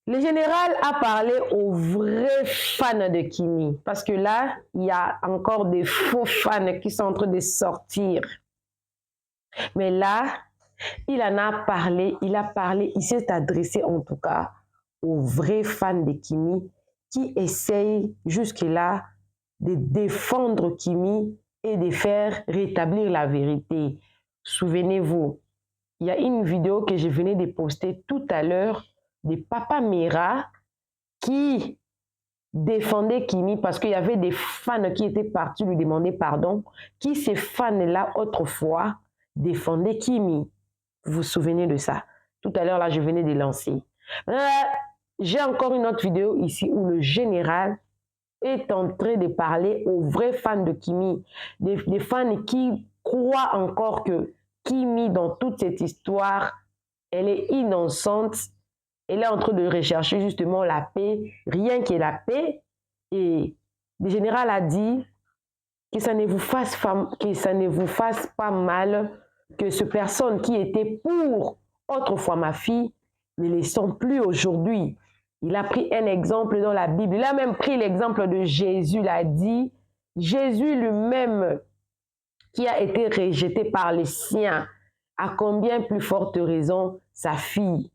Le général a parlé aux vrais fans de Kimi. Parce que là, il y a encore des faux fans qui sont en train de sortir. Mais là, il en a parlé, il s'est adressé en tout cas aux vrais fans de Kimi qui essayent jusque-là de défendre Kimi et de faire rétablir la vérité. Souvenez-vous, il y a une vidéo que je venais de poster tout à l'heure de Papa Mira qui défendait Kimi parce qu'il y avait des fans qui étaient partis lui demander pardon, qui ces fans-là autrefois défendaient Kimi. Vous vous souvenez de ça? Tout à l'heure, là, je venais de lancer. J'ai encore une autre vidéo ici où le général est en train de parler aux vrais fans de Kimi, des fans qui croient encore que Kimi, dans toute cette histoire, elle est innocente. Elle est en train de rechercher justement la paix, rien que la paix. Et le général a dit que ça ne vous fasse pas mal que ces personnes qui étaient pour autrefois ma fille ne les sont plus aujourd'hui. Il a pris un exemple dans la Bible. Il a même pris l'exemple de Jésus. Il a dit, Jésus lui-même, qui a été rejeté par les siens, à combien plus forte raison sa fille.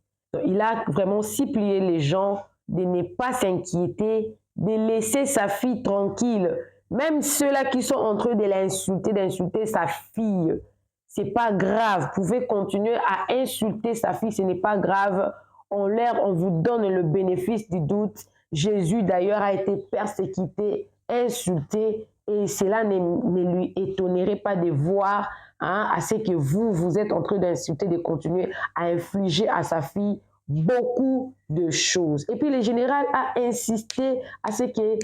Il a vraiment supplié les gens de ne pas s'inquiéter, de laisser sa fille tranquille. Même ceux-là qui sont en train de l'insulter, d'insulter sa fille, c'est pas grave. Vous pouvez continuer à insulter sa fille, ce n'est pas grave. On vous donne le bénéfice du doute. Jésus d'ailleurs a été persécuté, insulté, et cela ne lui étonnerait pas de voir à ce que vous êtes en train d'insulter, de continuer à infliger à sa fille beaucoup de choses. Et puis le général a insisté à ce que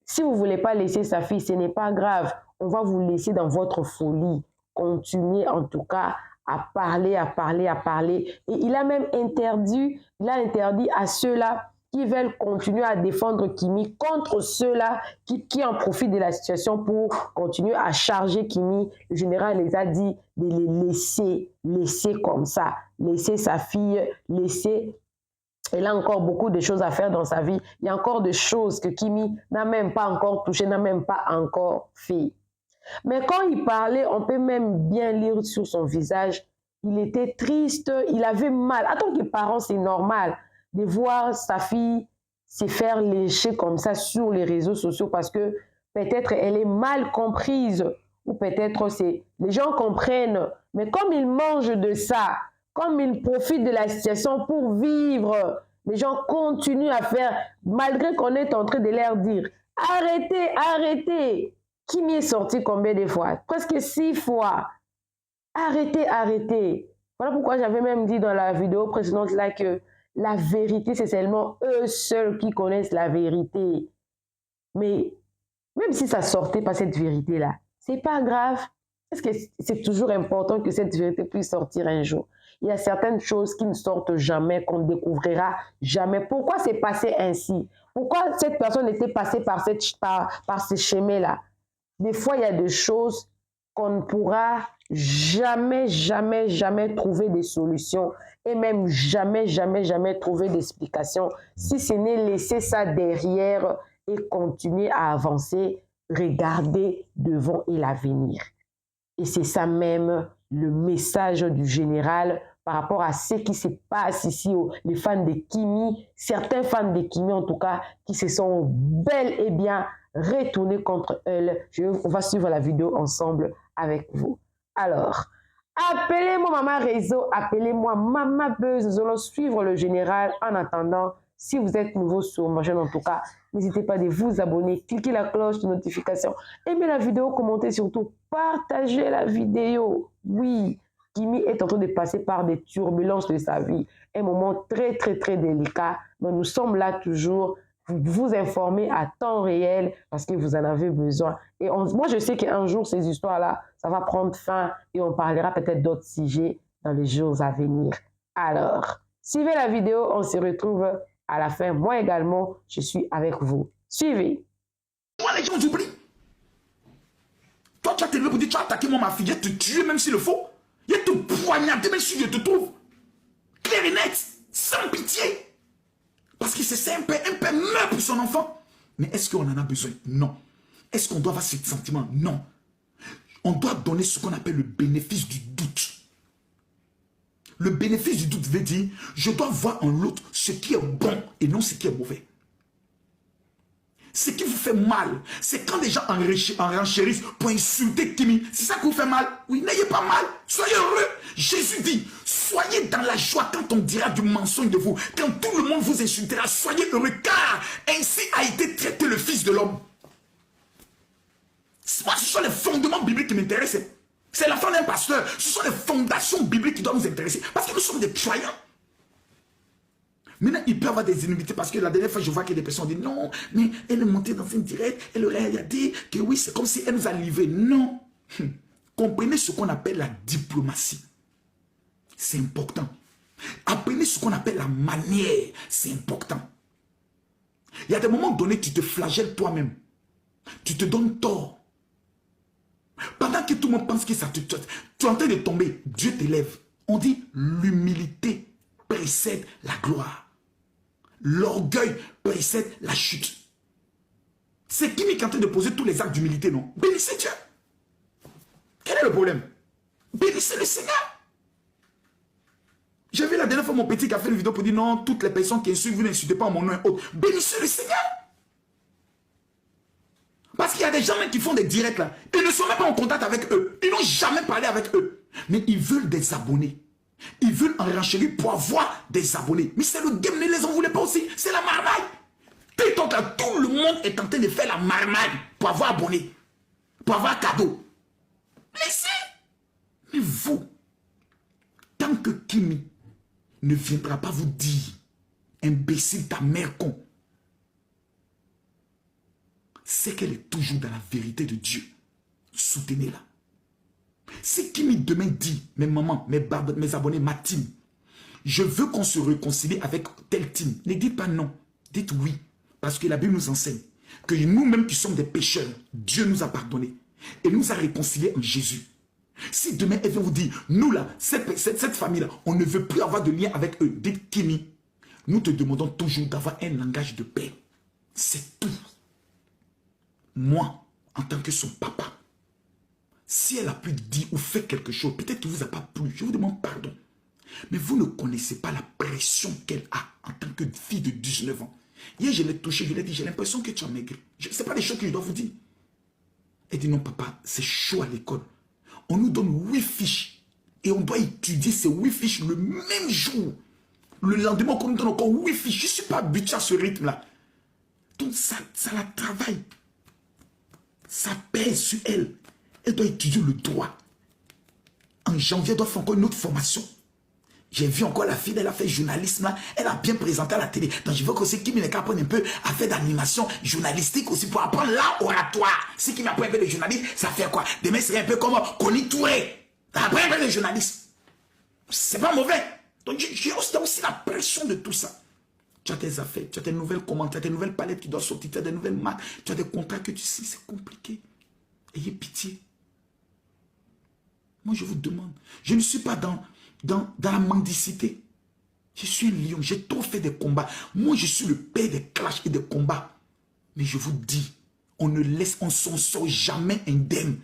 si vous ne voulez pas laisser sa fille, ce n'est pas grave. On va vous laisser dans votre folie. Continuez en tout cas à parler, à parler, à parler. Et il a même interdit à ceux-là qui veulent continuer à défendre Kimi contre ceux-là qui en profitent de la situation pour continuer à charger Kimi. Le général les a dit de les laisser comme ça, laisser sa fille, laisser. Elle a encore beaucoup de choses à faire dans sa vie. Il y a encore des choses que Kimi n'a même pas encore touchées, n'a même pas encore fait. Mais quand il parlait, on peut même bien lire sur son visage, il était triste, il avait mal. En tant que parent, c'est normal de voir sa fille se faire lécher comme ça sur les réseaux sociaux parce que peut-être elle est mal comprise ou peut-être les gens comprennent. Mais comme ils mangent de ça, comme ils profitent de la situation pour vivre, les gens continuent à faire, malgré qu'on est en train de leur dire « Arrêtez, arrêtez !» Kimi est sorti combien de fois? Presque 6 fois. Arrêtez, arrêtez. Voilà pourquoi j'avais même dit dans la vidéo précédente là que la vérité, c'est seulement eux seuls qui connaissent la vérité. Mais même si ça sortait pas cette vérité-là, c'est pas grave. Parce que c'est toujours important que cette vérité puisse sortir un jour. Il y a certaines choses qui ne sortent jamais, qu'on ne découvrira jamais. Pourquoi c'est passé ainsi? Pourquoi cette personne était passée par ce chemin-là? Des fois, il y a des choses qu'on ne pourra jamais, jamais, jamais trouver des solutions et même jamais, jamais, jamais trouver d'explication si ce n'est laisser ça derrière et continuer à avancer, regarder devant et l'avenir. Et c'est ça même le message du général par rapport à ce qui se passe ici, les fans de Kimi, certains fans de Kimi en tout cas, qui se sont bel et bien retournés contre elle. On va suivre la vidéo ensemble avec vous. Alors, appelez-moi Maman Réseau, appelez-moi Maman Buzz. Nous allons suivre le général. En attendant, si vous êtes nouveau sur ma chaîne en tout cas, n'hésitez pas de vous abonner, cliquez la cloche de notification, aimez la vidéo, commentez surtout, partagez la vidéo. Oui, Kimi est en train de passer par des turbulences de sa vie, un moment très très très délicat, mais nous sommes là toujours pour vous informer à temps réel parce que vous en avez besoin. Et moi je sais qu'un jour ces histoires-là, ça va prendre fin et on parlera peut-être d'autres sujets dans les jours à venir. Alors, suivez la vidéo, on se retrouve à la fin. Moi également, je suis avec vous. Suivez. Toi, les gens oublient. Toi, tu as t'élevé pour dire, tu as attaqué moi, ma fille, je vais te tuer même s'il le faut. Je vais te poignarder même si je te trouve. Clair et net, sans pitié. Parce que c'est un père meurt pour son enfant. Mais est-ce qu'on en a besoin? Non. Est-ce qu'on doit avoir ce sentiment? Non. On doit donner ce qu'on appelle le bénéfice du doute. Le bénéfice du doute veut dire, je dois voir en l'autre ce qui est bon et non ce qui est mauvais. Ce qui vous fait mal, c'est quand les gens enchérissent pour insulter Kimi. C'est ça qui vous fait mal? Oui, n'ayez pas mal. Soyez heureux. Jésus dit, soyez dans la joie quand on dira du mensonge de vous. Quand tout le monde vous insultera, soyez heureux car ainsi a été traité le Fils de l'homme. Moi, ce sont les fondements bibliques qui m'intéressent. C'est l'enfant d'un pasteur. Ce sont les fondations bibliques qui doivent nous intéresser. Parce que nous sommes des croyants. Maintenant, il peut y avoir des inimitiés parce que la dernière fois, je vois que des personnes disent non, mais elle est montée dans une directe, elle aurait dit que oui, c'est comme si elle nous a livré. Non. Comprenez ce qu'on appelle la diplomatie. C'est important. Apprenez ce qu'on appelle la manière. C'est important. Il y a des moments donnés, tu te flagelles toi-même. Tu te donnes tort. Pendant que tout le monde pense que ça tu es en train de tomber, Dieu t'élève. On dit l'humilité précède la gloire. L'orgueil précède la chute. C'est qui est en train de poser tous les actes d'humilité, non? Bénissez Dieu. Quel est le problème? Bénissez le Seigneur. J'ai vu la dernière fois mon petit qui a fait une vidéo pour dire non, toutes les personnes qui insultent, vous n'insultez pas en mon nom et autres. Bénissez le Seigneur. Parce qu'il y a des gens même qui font des directs là. Ils ne sont même pas en contact avec eux. Ils n'ont jamais parlé avec eux. Mais ils veulent des abonnés. Ils veulent enchérir pour avoir des abonnés. Mais c'est le game, ne les en voulez pas aussi. C'est la marmaille. TikTok là, tout le monde est en train de faire la marmaille pour avoir abonné. Pour avoir cadeau. Laissez. Mais vous, tant que Kimi ne viendra pas vous dire, imbécile, ta mère con, c'est qu'elle est toujours dans la vérité de Dieu. Soutenez-la. Si Kimi demain dit, mes mamans, mes abonnés, ma team, je veux qu'on se réconcilie avec telle team, ne dites pas non, dites oui. Parce que la Bible nous enseigne que nous-mêmes qui sommes des pécheurs, Dieu nous a pardonné et nous a réconciliés en Jésus. Si demain elle vient vous dire, nous là, cette famille-là, on ne veut plus avoir de lien avec eux, dites Kimi, nous te demandons toujours d'avoir un langage de paix. C'est tout. Moi, en tant que son papa, si elle a pu dire ou faire quelque chose, peut-être qu'il ne vous a pas plu, je vous demande pardon. Mais vous ne connaissez pas la pression qu'elle a en tant que fille de 19 ans. Hier, je l'ai touché, je lui ai dit, j'ai l'impression que tu as maigri. Ce n'est pas des choses que je dois vous dire. Elle dit, non papa, c'est chaud à l'école. On nous donne 8 fiches et on doit étudier ces 8 fiches le même jour. Le lendemain, on nous donne encore 8 fiches. Je ne suis pas habitué à ce rythme-là. Donc ça la travaille. Ça pèse sur elle. Elle doit étudier le droit. En janvier, elle doit faire encore une autre formation. J'ai vu encore la fille, elle a fait journalisme là. Elle a bien présenté à la télé. Donc je veux aussi Kimi Neka apprenne un peu à faire d'animation journalistique aussi pour apprendre l'oratoire. Si Kimi apprend un peu de journalisme, ça fait quoi? Demain, c'est un peu comme Connie Touré. Apprends un peu de journalisme. C'est pas mauvais. Donc j'ai aussi la pression de tout ça. Tu as tes affaires, tu as tes nouvelles commandes, tu as tes nouvelles palettes qui doivent sortir, tu as des nouvelles marques, tu as des contrats que tu sais, c'est compliqué. Ayez pitié. Moi, je vous demande. Je ne suis pas dans la mendicité. Je suis un lion. J'ai trop fait des combats. Moi, je suis le père des clashs et des combats. Mais je vous dis, on s'en sort jamais indemne.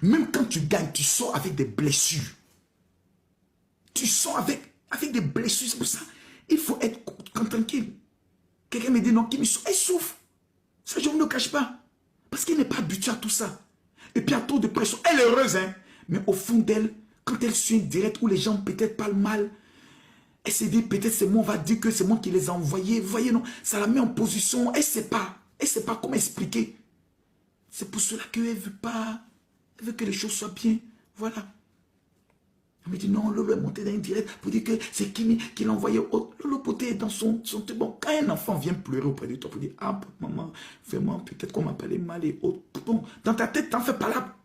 Même quand tu gagnes, tu sors avec des blessures. Tu sors avec des blessures. C'est pour ça, il faut être tranquille. Quelqu'un me dit non, Kimi, elle souffre. Ça, je ne le cache pas. Parce qu'elle n'est pas habituée à tout ça. Et puis, à trop de pression. Elle est heureuse, hein. Mais au fond d'elle, quand elle suit une directe où les gens peut-être parlent mal, elle se dit peut-être c'est moi, on va dire que c'est moi qui les ai envoyés. Vous voyez, non, ça la met en position. Elle ne sait pas. Elle ne sait pas comment expliquer. C'est pour cela qu'elle ne veut pas. Elle veut que les choses soient bien. Voilà. Elle me dit non, Lolo est monté dans une directe pour dire que c'est Kimi qui l'a envoyé. Lolo Poté est dans son bon. Quand un enfant vient pleurer auprès de toi pour dire ah, maman, vraiment, peut-être qu'on m'appelait mal et autres. Bon, dans ta tête, t'en fais pas là.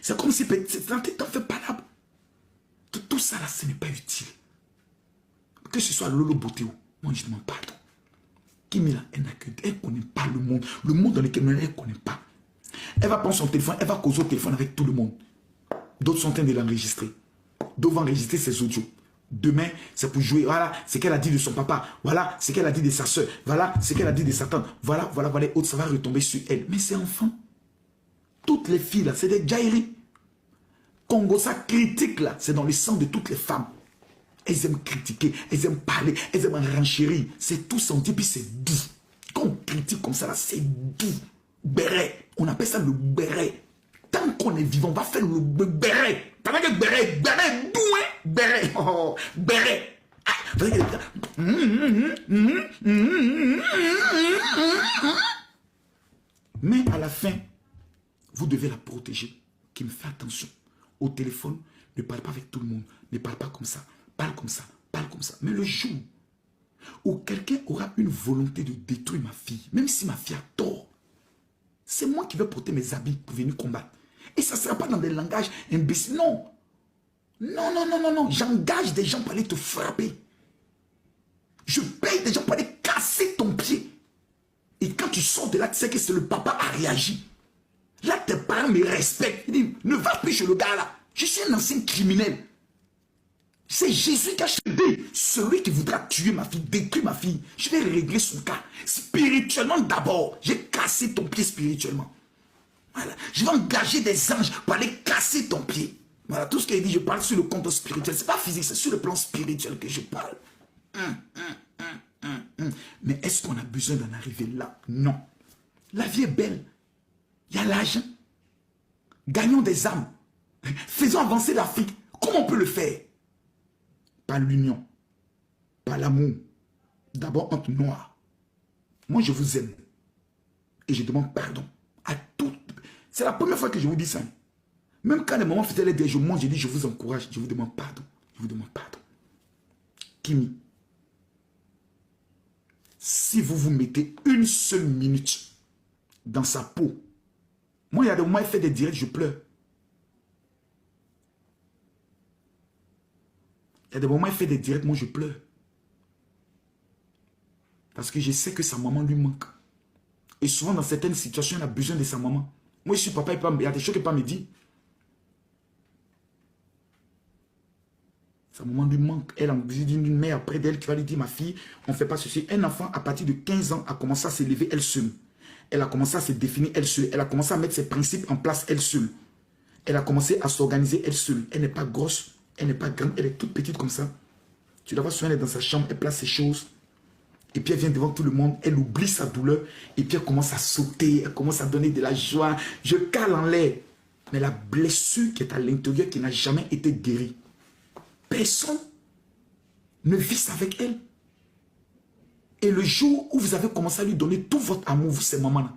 C'est comme si dans ta tête, t'en fais pas là. Tout ça là, ce n'est pas utile. Que ce soit Lolo Beauté ou moi, je demande pardon. Kimi là, elle ne connaît pas le monde. Le monde dans lequel elle ne connaît pas. Elle va prendre son téléphone, elle va causer au téléphone avec tout le monde. D'autres sont en train de l'enregistrer. D'autres vont enregistrer ses audios. Demain, c'est pour jouer. Voilà ce qu'elle a dit de son papa. Voilà ce qu'elle a dit de sa soeur. Voilà ce qu'elle a dit de sa tante. Voilà. Et autres, ça va retomber sur elle. Mais c'est enfant. Toutes les filles, là, c'est des Jairi. Congo, ça critique, là. C'est dans le sang de toutes les femmes. Elles aiment critiquer, elles aiment parler, elles aiment renchérir. C'est tout senti, puis c'est doux. Quand on critique comme ça, là, c'est doux. Béret. On appelle ça le béret. Tant qu'on est vivant, on va faire le béret. T'as vu que béret doux, hein? Béret. Oh, béret. Mais à la fin, vous devez la protéger. Qui me fait attention. Au téléphone, ne parle pas avec tout le monde. Ne parle pas comme ça. Parle comme ça. Parle comme ça. Mais le jour où quelqu'un aura une volonté de détruire ma fille, même si ma fille a tort, c'est moi qui vais porter mes habits pour venir combattre. Et ça ne sera pas dans des langages imbéciles. Non. Non. J'engage des gens pour aller te frapper. Je paye des gens pour aller casser ton pied. Et quand tu sors de là, tu sais que c'est le papa a réagi. Là, tes parents me respectent. Ils disent, ne va plus chez le gars là. Je suis un ancien criminel. C'est Jésus qui a choisi. Celui qui voudra tuer ma fille, détruire ma fille, je vais régler son cas. Spirituellement d'abord. J'ai cassé ton pied spirituellement. Voilà. Je vais engager des anges pour aller casser ton pied. Voilà, tout ce qu'il dit, je parle sur le compte spirituel. Ce n'est pas physique, c'est sur le plan spirituel que je parle. Mais est-ce qu'on a besoin d'en arriver là? Non. La vie est belle. Il y a l'argent. Gagnons des âmes. Faisons avancer l'Afrique. Comment on peut le faire? Par l'union. Par l'amour. D'abord entre noirs. Moi, je vous aime. Et je demande pardon à toutes. C'est la première fois que je vous dis ça. Même quand les mamans faisaient les dés, je mange, je dis, je vous encourage, je vous demande pardon. Je vous demande pardon. Kimi, si vous vous mettez une seule minute dans sa peau, moi, il y a des moments, il fait des directs, je pleure. Il y a des moments, il fait des directs, moi, je pleure. Parce que je sais que sa maman lui manque. Et souvent, dans certaines situations, il a besoin de sa maman. Moi, je suis papa, il y a des choses qu'il ne peut pas me dire. Sa maman lui manque. Elle a besoin d'une mère près d'elle qui va lui dire, ma fille, on ne fait pas ceci. Un enfant, à partir de 15 ans, a commencé à s'élever elle seule. Elle a commencé à se définir elle seule. Elle a commencé à mettre ses principes en place elle seule. Elle a commencé à s'organiser elle seule. Elle n'est pas grosse, elle n'est pas grande, elle est toute petite comme ça. Tu la vois souvent, elle est dans sa chambre, elle place ses choses. Et puis elle vient devant tout le monde, elle oublie sa douleur. Et puis elle commence à sauter, elle commence à donner de la joie. Je cale en l'air. Mais la blessure qui est à l'intérieur, qui n'a jamais été guérie, personne ne vit avec elle. Et le jour où vous avez commencé à lui donner tout votre amour, vous, ces mamans-là,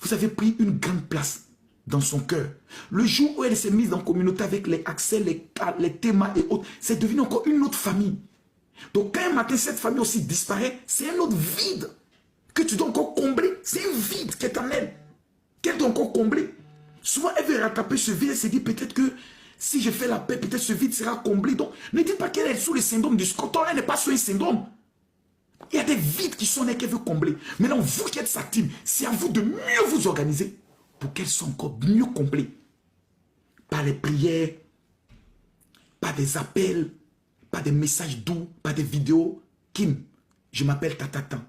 vous avez pris une grande place dans son cœur. Le jour où elle s'est mise en communauté avec les accès, les thémas et autres, c'est devenu encore une autre famille. Donc quand un matin, cette famille aussi disparaît, c'est un autre vide que tu dois encore combler. C'est un vide qui est en elle, qu'elle doit encore combler. Souvent, elle veut rattraper ce vide, elle se dit peut-être que si je fais la paix, peut-être ce vide sera comblé. Donc, ne dites pas qu'elle est sous le syndrome du Scotland, elle n'est pas sous un syndrome. Il y a des vides qui sont là qu'elle veut combler. Maintenant, vous qui êtes sa team, c'est à vous de mieux vous organiser pour qu'elles soient encore mieux comblées. Par les prières, par des appels, par des messages doux, par des vidéos. Kim, je m'appelle Tatatan.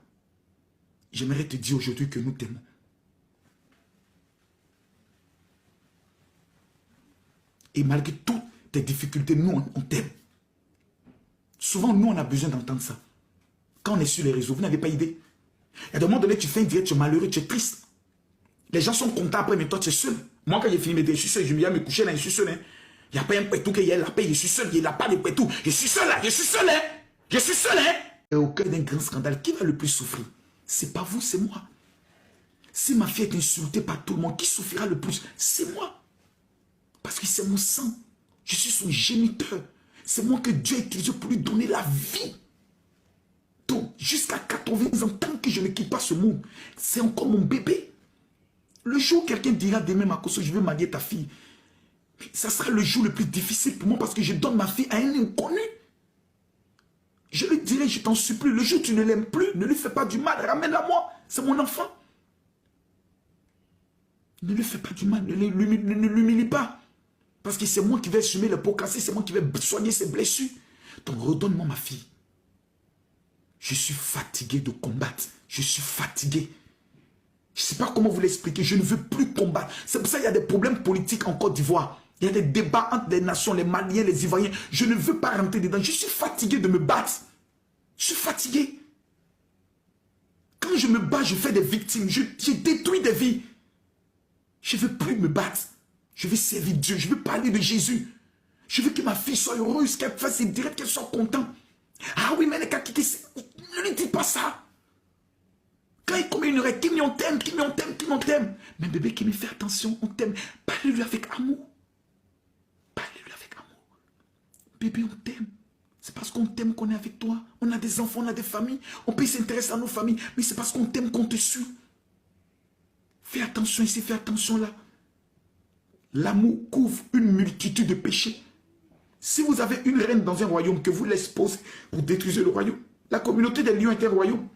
J'aimerais te dire aujourd'hui que nous t'aimons. Et malgré toutes tes difficultés, nous, on t'aime. Souvent, nous, on a besoin d'entendre ça. Quand on est sur les réseaux, vous n'avez pas idée. Et à un moment donné, tu fais un direct, tu es malheureux, tu es triste. Les gens sont contents après, mais toi, tu es seul. Moi, quand j'ai fini mes direct, je suis seul, je me viens me coucher là, je suis seul. Hein. Il n'y a pas un pétou qui est la paix, je suis seul, il n'y a pas de pétou. Je suis seul là, je suis seul. Hein. Je suis seul. Hein. Et au cœur d'un grand scandale, qui va le plus souffrir? C'est pas vous, c'est moi. Si ma fille est insultée par tout le monde, qui souffrira le plus? C'est moi. Parce que c'est mon sang. Je suis son géniteur. C'est moi que Dieu a utilisé pour lui donner la vie. Donc, jusqu'à 80 ans, tant que je ne quitte pas ce monde, c'est encore mon bébé. Le jour où quelqu'un dira demain, Makosso, je veux marier ta fille, ça sera le jour le plus difficile pour moi parce que je donne ma fille à un inconnu. Je lui dirai, je t'en supplie, le jour où tu ne l'aimes plus, ne lui fais pas du mal, ramène-la moi, c'est mon enfant. Ne lui fais pas du mal, ne l'humilie pas. Parce que c'est moi qui vais assumer le pot cassé, c'est moi qui vais soigner ses blessures. Donc redonne-moi ma fille. Je suis fatigué de combattre. Je suis fatigué. Je ne sais pas comment vous l'expliquer. Je ne veux plus combattre. C'est pour ça qu'il y a des problèmes politiques en Côte d'Ivoire. Il y a des débats entre les nations, les Maliens, les Ivoiriens. Je ne veux pas rentrer dedans. Je suis fatigué de me battre. Je suis fatigué. Quand je me bats, je fais des victimes. Je détruis des vies. Je ne veux plus me battre. Je veux servir Dieu. Je veux parler de Jésus. Je veux que ma fille soit heureuse, qu'elle fasse ses directs, qu'elle soit contente. Ah oui, mais ne lui dis pas ça. Quand il commet une règle, Kimi, on t'aime, Kimi, on t'aime, Kimi, on t'aime. Mais bébé, Kimi, fais attention, on t'aime. Parlez-lui avec amour. Parlez-lui avec amour. Bébé, on t'aime. C'est parce qu'on t'aime qu'on est avec toi. On a des enfants, on a des familles. On peut s'intéresser à nos familles. Mais c'est parce qu'on t'aime qu'on te suit. Fais attention ici, fais attention là. L'amour couvre une multitude de péchés. Si vous avez une reine dans un royaume que vous l'exposez, vous détruisez le royaume. La communauté des lions est un royaume.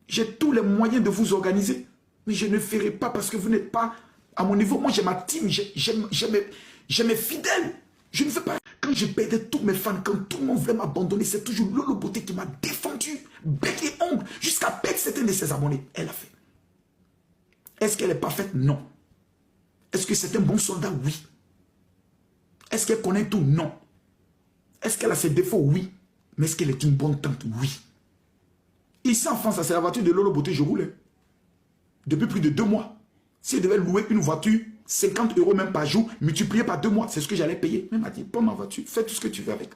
J'ai tous les moyens de vous organiser. Mais je ne ferai pas parce que vous n'êtes pas à mon niveau. Moi, j'ai ma team, j'ai mes fidèles. Je ne veux pas. Quand je perdais tous mes fans, quand tout le monde voulait m'abandonner, c'est toujours Lolo Beauté qui m'a défendu. Bec et ongles, jusqu'à perdre certains de ses abonnés. Elle a fait. Est-ce qu'elle est parfaite? Non. Est-ce que c'est un bon soldat? Oui. Est-ce qu'elle connaît tout? Non. Est-ce qu'elle a ses défauts? Oui. Mais est-ce qu'elle est une bonne tante? Oui. Ici en France, c'est la voiture de Lolo Beauté, je roulais. Depuis plus de 2 mois. Si elle devait louer une voiture, 50 € même par jour, multiplié par 2 mois, c'est ce que j'allais payer. Mais elle m'a dit, prends ma voiture, fais tout ce que tu veux avec.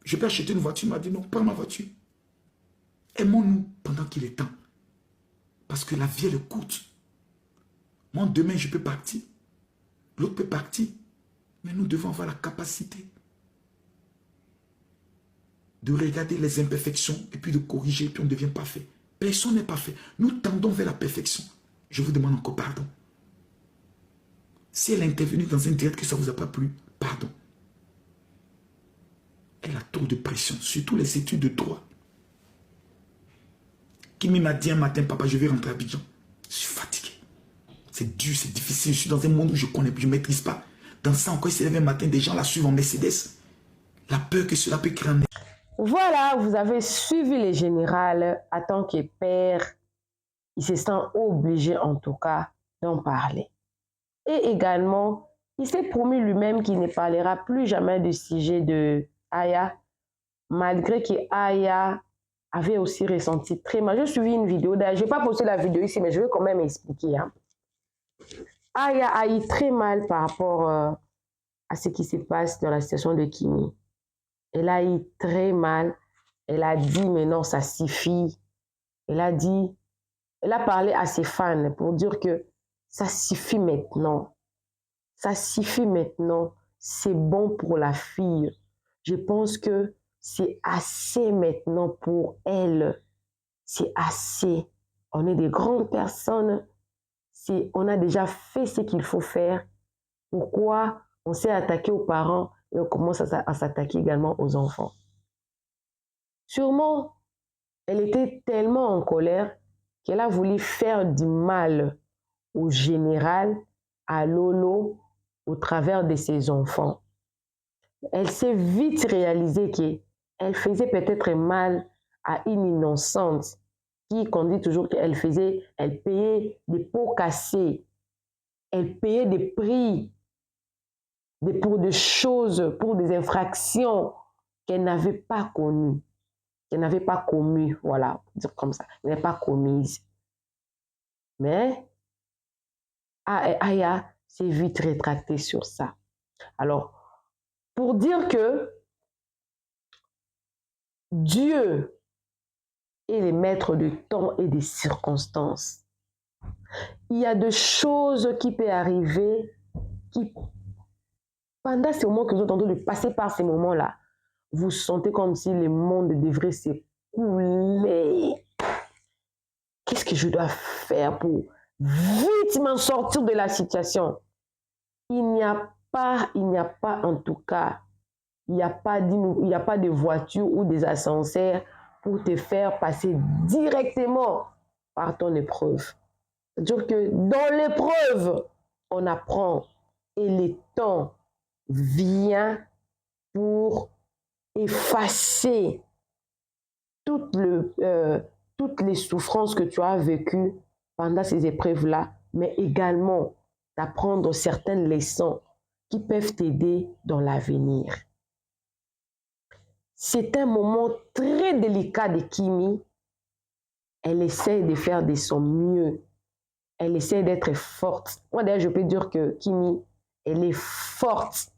Je peux acheter une voiture, il m'a dit non, prends ma voiture. Aimons-nous pendant qu'il est temps. Parce que la vie, elle est courte. Moi, demain, je peux partir. L'autre peut partir. Mais nous devons avoir la capacité de regarder les imperfections et puis de corriger, et puis on devient parfait. Personne n'est parfait. Nous tendons vers la perfection. Je vous demande encore pardon. Si elle a intervenu dans un direct que ça ne vous a pas plu, pardon. Elle a trop de pression, surtout les études de droit. Kimi m'a dit un matin, papa, je vais rentrer à Abidjan. Je suis fatigué. C'est dur, c'est difficile. Je suis dans un monde où je ne maîtrise pas. Dans ça, encore, il s'est levé un matin, des gens la suivent en Mercedes. La peur que cela peut créer. Voilà, vous avez suivi les générales. En tant que père, il se sent obligé, en tout cas, d'en parler. Et également, il s'est promis lui-même qu'il ne parlera plus jamais du sujet de Aya, malgré que Aya avait aussi ressenti très mal. J'ai suivi une vidéo, d'ailleurs, je n'ai pas posté la vidéo ici, mais je vais quand même expliquer. Hein. Aya a eu très mal par rapport à ce qui se passe dans la situation de Kimi. Elle a eu très mal. Elle a dit, mais non, ça suffit. Elle a parlé à ses fans pour dire que ça suffit maintenant. Ça suffit maintenant. C'est bon pour la fille. Je pense que c'est assez maintenant pour elle. C'est assez. On est des grandes personnes. On a déjà fait ce qu'il faut faire. Pourquoi on s'est attaqué aux parents et on commence à s'attaquer également aux enfants? Sûrement, elle était tellement en colère qu'elle a voulu faire du mal au général, à Lolo, au travers de ses enfants. Elle s'est vite réalisée qu'elle faisait peut-être mal à une innocente qu'on dit toujours qu'elle payait des pots cassés, elle payait des prix pour des choses, pour des infractions qu'elle n'avait pas connues, qu'elle n'avait pas commises, voilà, dire comme ça, elle n'avait pas commises. Mais Aya s'est vite rétractée sur ça. Alors, pour dire que Dieu est le maître du temps et des circonstances, il y a des choses qui peuvent arriver qui, pendant ces moments que vous êtes en train de passer par ces moments-là, vous sentez comme si le monde devrait s'écouler. Qu'est-ce que je dois faire pour vite m'en sortir de la situation? Il n'y a pas en tout cas, il n'y a pas de voiture ou des ascenseurs pour te faire passer directement par ton épreuve. C'est-à-dire que dans l'épreuve, on apprend et le temps vient pour effacer toutes les souffrances que tu as vécues pendant ces épreuves-là, mais également d'apprendre certaines leçons qui peuvent t'aider dans l'avenir. C'est un moment très délicat de Kimi. Elle essaie de faire de son mieux. Elle essaie d'être forte. Moi, d'ailleurs, je peux dire que Kimi, elle est forte.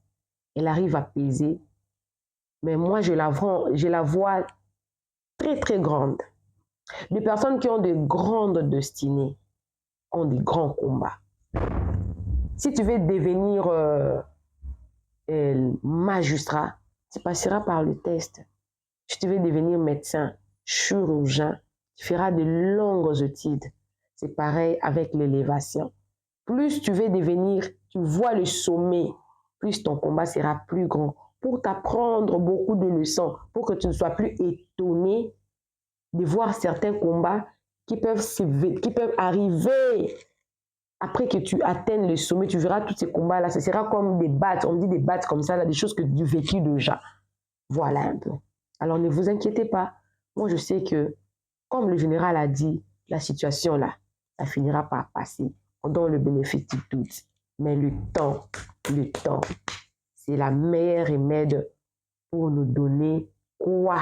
Elle arrive à peser. Mais moi, je la vois très, très grande. Les personnes qui ont de grandes destinées ont des grands combats. Si tu veux devenir magistrat, tu passeras par le test. Si tu veux devenir médecin, chirurgien, tu feras de longues études. C'est pareil avec l'élévation. Plus tu veux devenir, tu vois le sommet, plus ton combat sera plus grand pour t'apprendre beaucoup de leçons, pour que tu ne sois plus étonné de voir certains combats qui peuvent arriver après que tu atteignes le sommet. Tu verras tous ces combats-là, ce sera comme des battes, on dit des battes comme ça, là, des choses que tu vécu déjà. Voilà un peu. Alors ne vous inquiétez pas. Moi, je sais que, comme le général a dit, la situation là, ça finira par passer. On donne le bénéfice du doute. Mais le temps, c'est la meilleure remède pour nous donner quoi?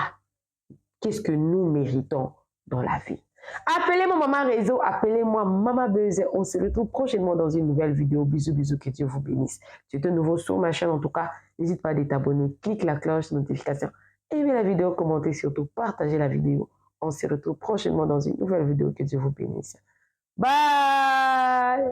Qu'est-ce que nous méritons dans la vie? Appelez-moi Maman Réseau, appelez-moi Maman Buzz. On se retrouve prochainement dans une nouvelle vidéo. Bisous, bisous, que Dieu vous bénisse. Si tu es nouveau sur ma chaîne, en tout cas, n'hésite pas à t'abonner, clique la cloche de notification, aimez la vidéo, commentez, surtout partagez la vidéo. On se retrouve prochainement dans une nouvelle vidéo. Que Dieu vous bénisse. Bye!